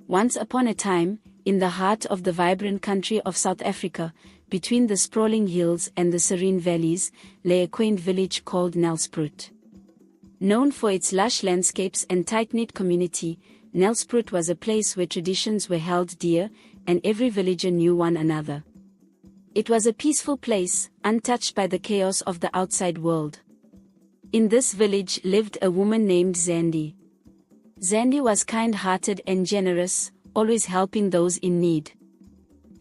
Once upon a time, in the heart of the vibrant country of South Africa, between the sprawling hills and the serene valleys, lay a quaint village called Nelspruit. Known for its lush landscapes and tight-knit community, Nelspruit was a place where traditions were held dear, and every villager knew one another. It was a peaceful place, untouched by the chaos of the outside world. In this village lived a woman named Zandile. Zandile was kind-hearted and generous, always helping those in need.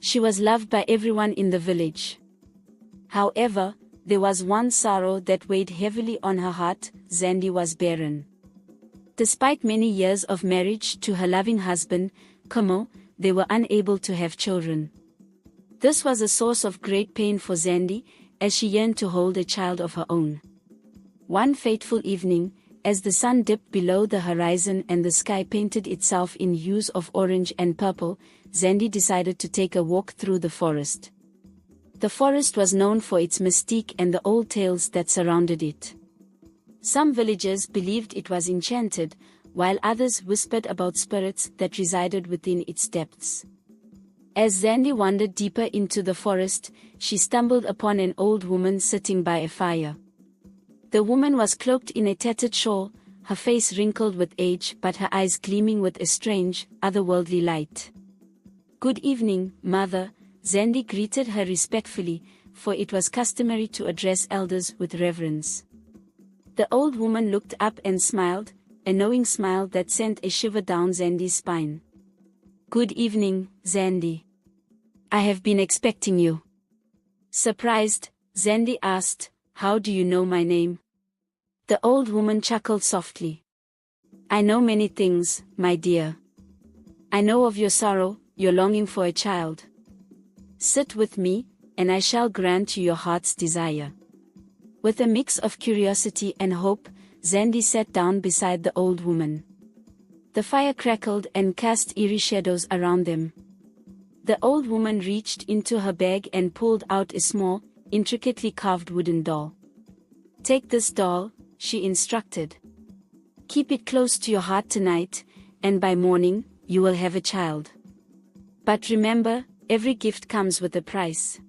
She was loved by everyone in the village. However, there was one sorrow that weighed heavily on her heart: Zandile was barren. Despite many years of marriage to her loving husband, they were unable to have children. This was a source of great pain for Zandile, as she yearned to hold a child of her own. One fateful evening, as the sun dipped below the horizon and the sky painted itself in hues of orange and purple, Zandile decided to take a walk through the forest. The forest was known for its mystique and the old tales that surrounded it. Some villagers believed it was enchanted, while others whispered about spirits that resided within its depths. As Zandile wandered deeper into the forest, she stumbled upon an old woman sitting by a fire. The woman was cloaked in a tattered shawl, her face wrinkled with age but her eyes gleaming with a strange, otherworldly light. "Good evening, mother," Zandile greeted her respectfully, for it was customary to address elders with reverence. The old woman looked up and smiled, a knowing smile that sent a shiver down Zandile's spine. "Good evening, Zandile. I have been expecting you." Surprised, Zandile asked, "How do you know my name?" The old woman chuckled softly. "I know many things, my dear. I know of your sorrow, your longing for a child. Sit with me, and I shall grant you your heart's desire." With a mix of curiosity and hope, Zandile sat down beside the old woman. The fire crackled and cast eerie shadows around them. The old woman reached into her bag and pulled out a small, intricately carved wooden doll. "Take this doll," she instructed. "Keep it close to your heart tonight, and by morning, you will have a child. But remember, every gift comes with a price."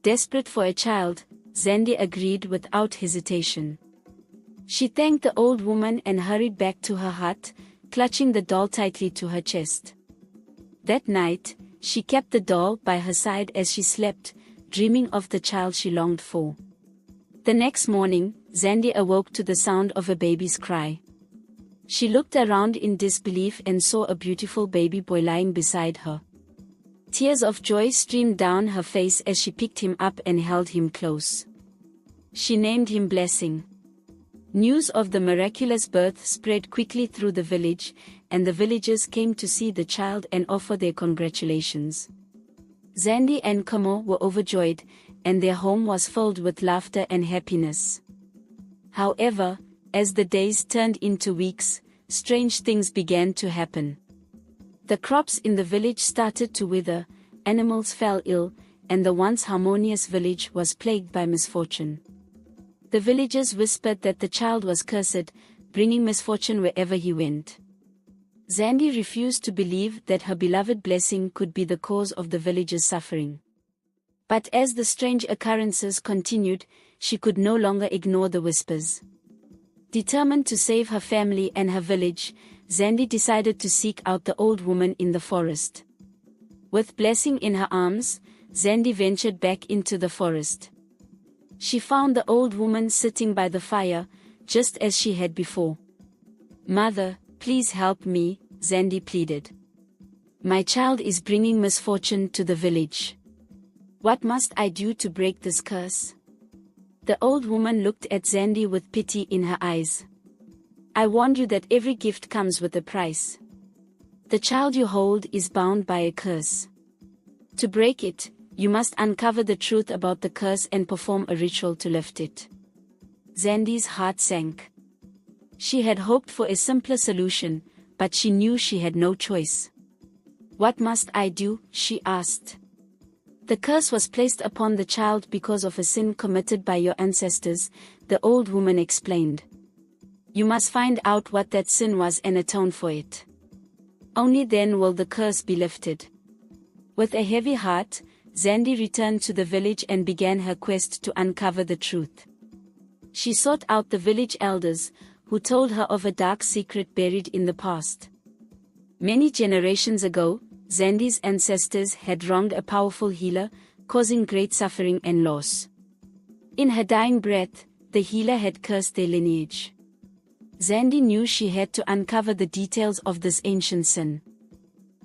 Desperate for a child, Zandile agreed without hesitation. She thanked the old woman and hurried back to her hut, clutching the doll tightly to her chest. That night, she kept the doll by her side as she slept, dreaming of the child she longed for. The next morning, Zandile awoke to the sound of a baby's cry. She looked around in disbelief and saw a beautiful baby boy lying beside her. Tears of joy streamed down her face as she picked him up and held him close. She named him Blessing. News of the miraculous birth spread quickly through the village, and the villagers came to see the child and offer their congratulations. Zandile and were overjoyed, and their home was filled with laughter and happiness. However, as the days turned into weeks, strange things began to happen. The crops in the village started to wither, animals fell ill, and the once harmonious village was plagued by misfortune. The villagers whispered that the child was cursed, bringing misfortune wherever he went. Zandile refused to believe that her beloved Blessing could be the cause of the villagers' suffering. But as the strange occurrences continued, she could no longer ignore the whispers. Determined to save her family and her village, Zandile decided to seek out the old woman in the forest. With Blessing in her arms, Zandile ventured back into the forest. She found the old woman sitting by the fire, just as she had before. "Mother, please help me," Zandile pleaded. "My child is bringing misfortune to the village. What must I do to break this curse?" The old woman looked at Zandile with pity in her eyes. "I warned you that every gift comes with a price. The child you hold is bound by a curse. To break it, you must uncover the truth about the curse and perform a ritual to lift it." Zandile's heart sank. She had hoped for a simpler solution, but she knew she had no choice. "What must I do?" she asked. "The curse was placed upon the child because of a sin committed by your ancestors," the old woman explained. "You must find out what that sin was and atone for it. Only then will the curse be lifted. With a heavy heart, Zandi returned to the village and began her quest to uncover the truth. She sought out the village elders, who told her of a dark secret buried in the past. Many generations ago, Zandi's ancestors had wronged a powerful healer, causing great suffering and loss. In her dying breath, the healer had cursed their lineage. Zandi knew she had to uncover the details of this ancient sin.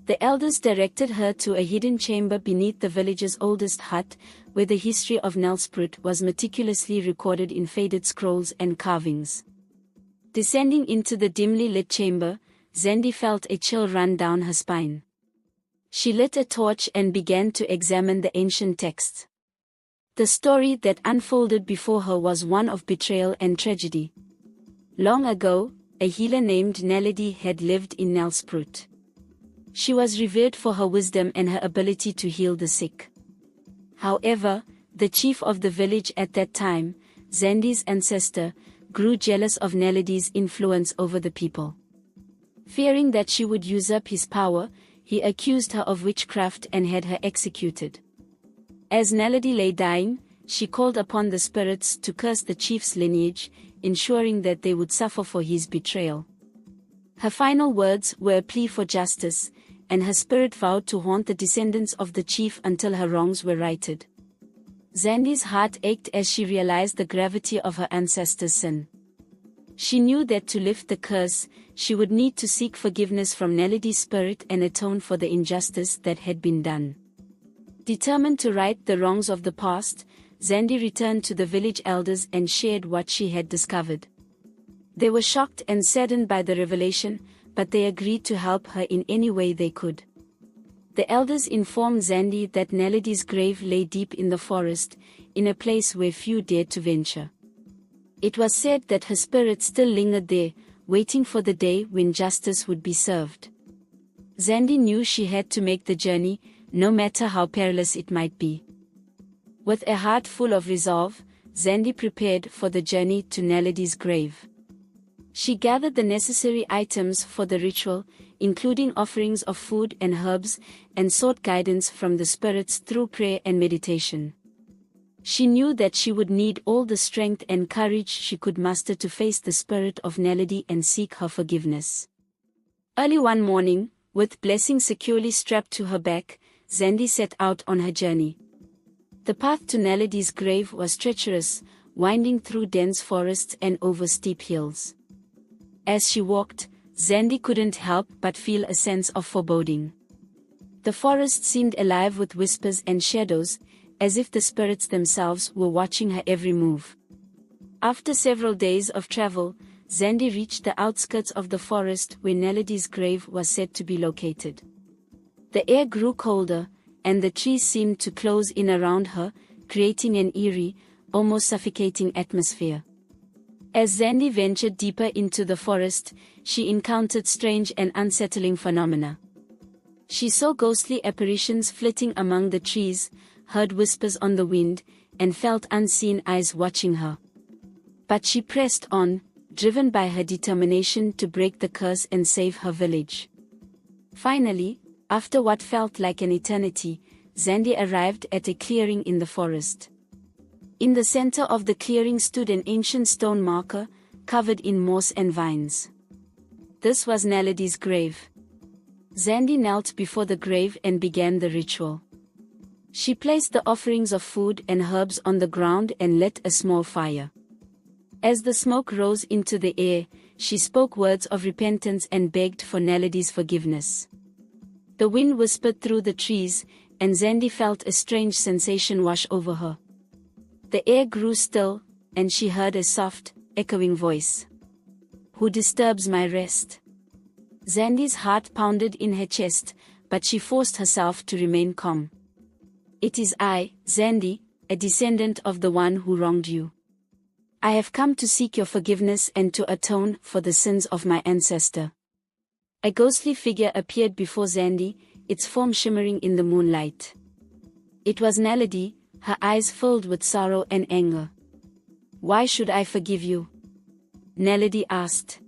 The elders directed her to a hidden chamber beneath the village's oldest hut, where the history of Nelspruit was meticulously recorded in faded scrolls and carvings. Descending into the dimly lit chamber, Zandi felt a chill run down her spine. She lit a torch and began to examine the ancient texts. The story that unfolded before her was one of betrayal and tragedy. Long ago, a healer named Neledi had lived in Nelspruit. She was revered for her wisdom and her ability to heal the sick. However, the chief of the village at that time, Zandi's ancestor, grew jealous of Neledi's influence over the people. Fearing that she would usurp his power, he accused her of witchcraft and had her executed. As Neledi lay dying, she called upon the spirits to curse the chief's lineage, ensuring that they would suffer for his betrayal. Her final words were a plea for justice, and her spirit vowed to haunt the descendants of the chief until her wrongs were righted. Zandi's heart ached as she realized the gravity of her ancestors' sin. She knew that to lift the curse, she would need to seek forgiveness from Neledi's spirit and atone for the injustice that had been done. Determined to right the wrongs of the past, Zandi returned to the village elders and shared what she had discovered. They were shocked and saddened by the revelation, but they agreed to help her in any way they could. The elders informed Zandi that Neledi's grave lay deep in the forest, in a place where few dared to venture. It was said that her spirit still lingered there, waiting for the day when justice would be served. Zandi knew she had to make the journey, no matter how perilous it might be. With a heart full of resolve, Zandi prepared for the journey to Neledi's grave. She gathered the necessary items for the ritual, including offerings of food and herbs, and sought guidance from the spirits through prayer and meditation. She knew that she would need all the strength and courage she could muster to face the spirit of Neledi and seek her forgiveness. Early one morning, with Blessing securely strapped to her back, Zandi set out on her journey. The path to Neledi's grave was treacherous, winding through dense forests and over steep hills. As she walked, Zandi couldn't help but feel a sense of foreboding. The forest seemed alive with whispers and shadows, as if the spirits themselves were watching her every move. After several days of travel, Zandi reached the outskirts of the forest where Neledi's grave was said to be located. The air grew colder, and the trees seemed to close in around her, creating an eerie, almost suffocating atmosphere. As Zandi ventured deeper into the forest, she encountered strange and unsettling phenomena. She saw ghostly apparitions flitting among the trees, heard whispers on the wind, and felt unseen eyes watching her. But she pressed on, driven by her determination to break the curse and save her village. Finally, after what felt like an eternity, Zandi arrived at a clearing in the forest. In the center of the clearing stood an ancient stone marker, covered in moss and vines. This was Neledi's grave. Zandi knelt before the grave and began the ritual. She placed the offerings of food and herbs on the ground and lit a small fire. As the smoke rose into the air, she spoke words of repentance and begged for Neledi's forgiveness. The wind whispered through the trees, and Zandi felt a strange sensation wash over her. The air grew still, and she heard a soft, echoing voice. "Who disturbs my rest?" Zandi's heart pounded in her chest, but she forced herself to remain calm. "It is I, Zandi, a descendant of the one who wronged you. I have come to seek your forgiveness and to atone for the sins of my ancestor." A ghostly figure appeared before Zandi, its form shimmering in the moonlight. It was Neledi, her eyes filled with sorrow and anger. "Why should I forgive you?" Neledi asked.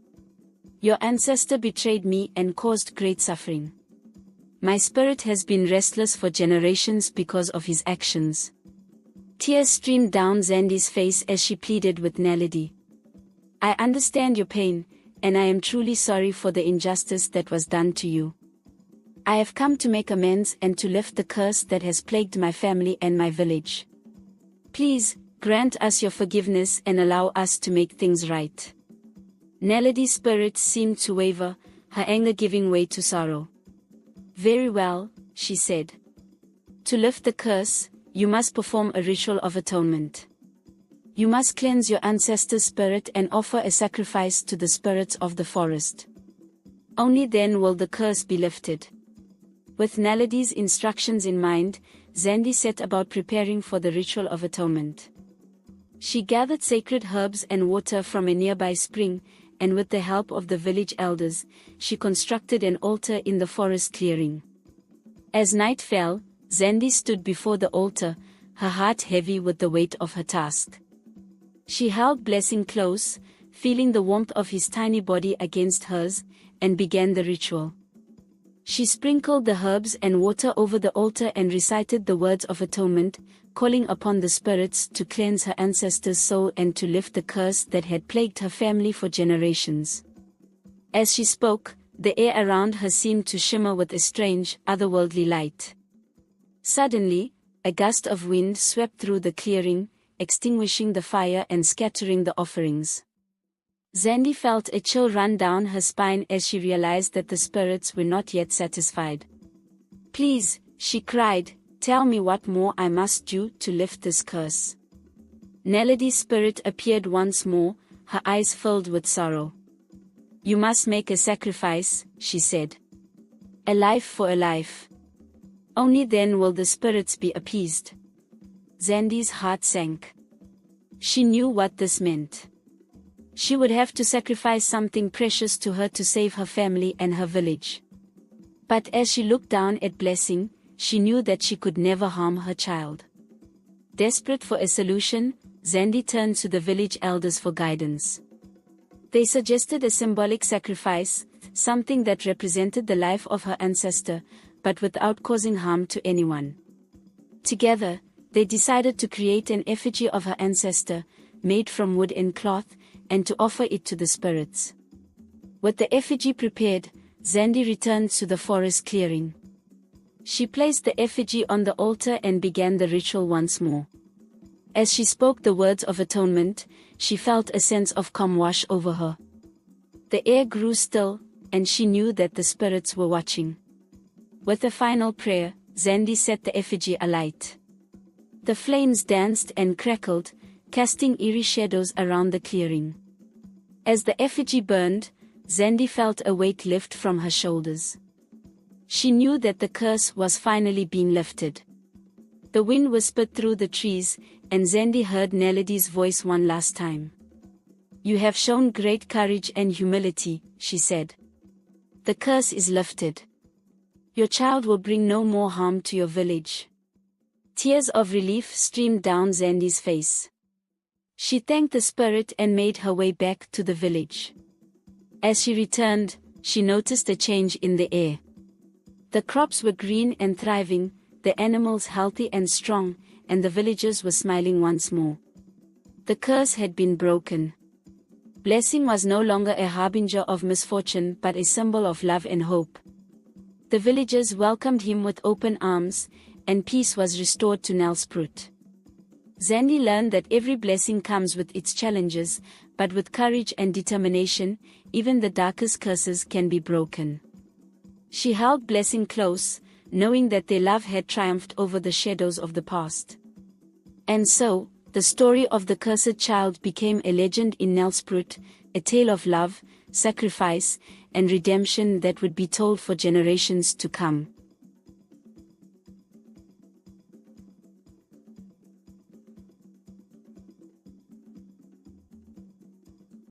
Your ancestor betrayed me and caused great suffering. My spirit has been restless for generations because of his actions. Tears streamed down Zandi's face as she pleaded with Naledi. I understand your pain, and I am truly sorry for the injustice that was done to you. I have come to make amends and to lift the curse that has plagued my family and my village. Please, grant us your forgiveness and allow us to make things right. Naledi's spirit seemed to waver, her anger giving way to sorrow. Very well, she said. To lift the curse, you must perform a ritual of atonement. You must cleanse your ancestor's spirit and offer a sacrifice to the spirits of the forest. Only then will the curse be lifted. With Naledi's instructions in mind, Zandi set about preparing for the ritual of atonement. She gathered sacred herbs and water from a nearby spring, and with the help of the village elders, she constructed an altar in the forest clearing. As night fell, Zandi stood before the altar, her heart heavy with the weight of her task. She held Blessing close, feeling the warmth of his tiny body against hers, and began the ritual. She sprinkled the herbs and water over the altar and recited the words of atonement, calling upon the spirits to cleanse her ancestor's soul and to lift the curse that had plagued her family for generations. As she spoke, the air around her seemed to shimmer with a strange, otherworldly light. Suddenly, a gust of wind swept through the clearing, extinguishing the fire and scattering the offerings. Zandi felt a chill run down her spine as she realized that the spirits were not yet satisfied. Please, she cried, tell me what more I must do to lift this curse. Naledi's spirit appeared once more, her eyes filled with sorrow. You must make a sacrifice, she said. A life for a life. Only then will the spirits be appeased. Zandi's heart sank. She knew what this meant. She would have to sacrifice something precious to her to save her family and her village. But as she looked down at Blessing, she knew that she could never harm her child. Desperate for a solution, Zandi turned to the village elders for guidance. They suggested a symbolic sacrifice, something that represented the life of her ancestor, but without causing harm to anyone. Together, they decided to create an effigy of her ancestor, made from wood and cloth, and to offer it to the spirits. With the effigy prepared, Zandi returned to the forest clearing. She placed the effigy on the altar and began the ritual once more. As she spoke the words of atonement, she felt a sense of calm wash over her. The air grew still, and she knew that the spirits were watching. With a final prayer, Zandi set the effigy alight. The flames danced and crackled, casting eerie shadows around the clearing. As the effigy burned, Zandi felt a weight lift from her shoulders. She knew that the curse was finally being lifted. The wind whispered through the trees, and Zandi heard Naledi's voice one last time. You have shown great courage and humility, she said. The curse is lifted. Your child will bring no more harm to your village. Tears of relief streamed down Zandi's face. She thanked the spirit and made her way back to the village. As she returned, she noticed a change in the air. The crops were green and thriving, the animals healthy and strong, and the villagers were smiling once more. The curse had been broken. Blessing was no longer a harbinger of misfortune but a symbol of love and hope. The villagers welcomed him with open arms, and peace was restored to Nelspruit. Zandi learned that every blessing comes with its challenges, but with courage and determination, even the darkest curses can be broken. She held Blessing close, knowing that their love had triumphed over the shadows of the past. And so, the story of the cursed child became a legend in Nelspruit, a tale of love, sacrifice, and redemption that would be told for generations to come.